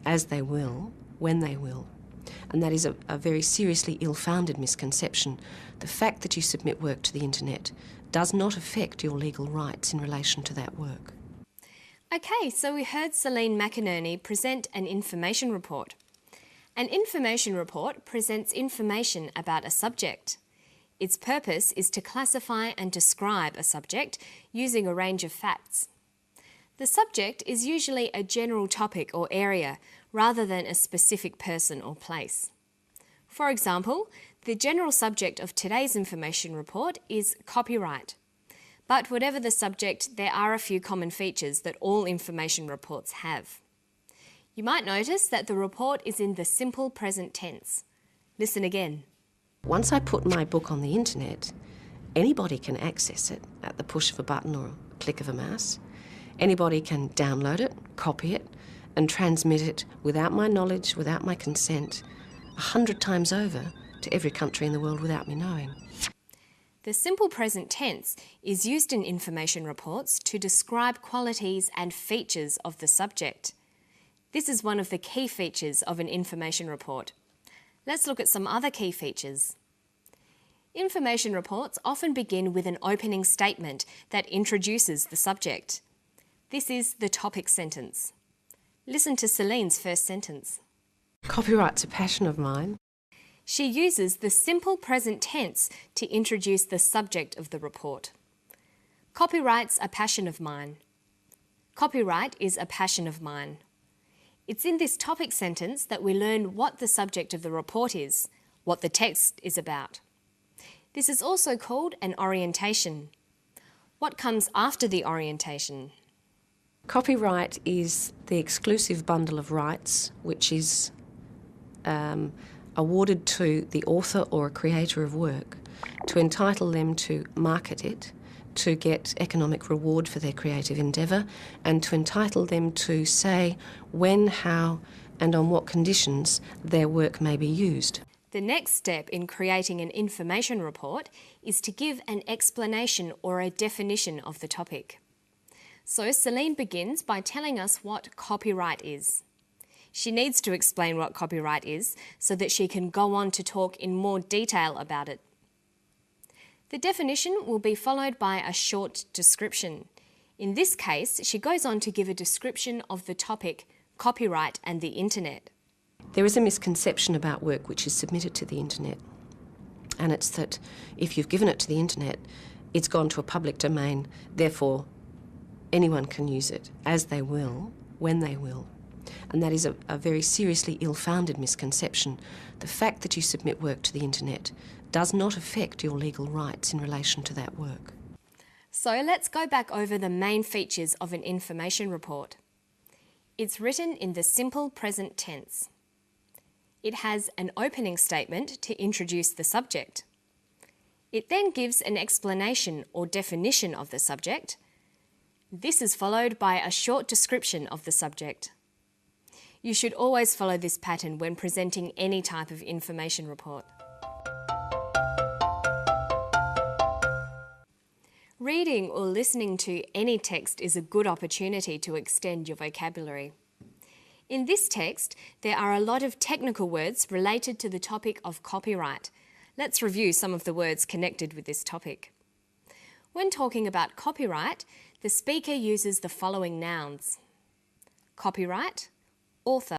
as they will, when they will. And that is a very seriously ill-founded misconception. The fact that you submit work to the internet does not affect your legal rights in relation to that work. Okay, so we heard Celine McInerney present an information report. An information report presents information about a subject. Its purpose is to classify and describe a subject using a range of facts. The subject is usually a general topic or area rather than a specific person or place. For example, the general subject of today's information report is copyright. But whatever the subject, there are a few common features that all information reports have. You might notice that the report is in the simple present tense. Listen again. Once I put my book on the internet, anybody can access it at the push of a button or a click of a mouse. Anybody can download it, copy it, and transmit it without my knowledge, without my consent, 100 times over to every country in the world without me knowing. The simple present tense is used in information reports to describe qualities and features of the subject. This is one of the key features of an information report. Let's look at some other key features. Information reports often begin with an opening statement that introduces the subject. This is the topic sentence. Listen to Celine's first sentence. Copyright's a passion of mine. She uses the simple present tense to introduce the subject of the report. Copyright's a passion of mine. Copyright is a passion of mine. It's in this topic sentence that we learn what the subject of the report is, what the text is about. This is also called an orientation. What comes after the orientation? Copyright is the exclusive bundle of rights which is awarded to the author or a creator of work to entitle them to market it, to get economic reward for their creative endeavour, and to entitle them to say when, how and on what conditions their work may be used. The next step in creating an information report is to give an explanation or a definition of the topic. So Celine begins by telling us what copyright is. She needs to explain what copyright is so that she can go on to talk in more detail about it. The definition will be followed by a short description. In this case, she goes on to give a description of the topic, copyright and the internet. There is a misconception about work which is submitted to the internet, and it's that if you've given it to the internet, it's gone to a public domain, therefore anyone can use it, as they will, when they will. And that is a very seriously ill-founded misconception. The fact that you submit work to the internet does not affect your legal rights in relation to that work. So let's go back over the main features of an information report. It's written in the simple present tense. It has an opening statement to introduce the subject. It then gives an explanation or definition of the subject. This is followed by a short description of the subject. You should always follow this pattern when presenting any type of information report. Reading or listening to any text is a good opportunity to extend your vocabulary. In this text, there are a lot of technical words related to the topic of copyright. Let's review some of the words connected with this topic. When talking about copyright, the speaker uses the following nouns: copyright, author,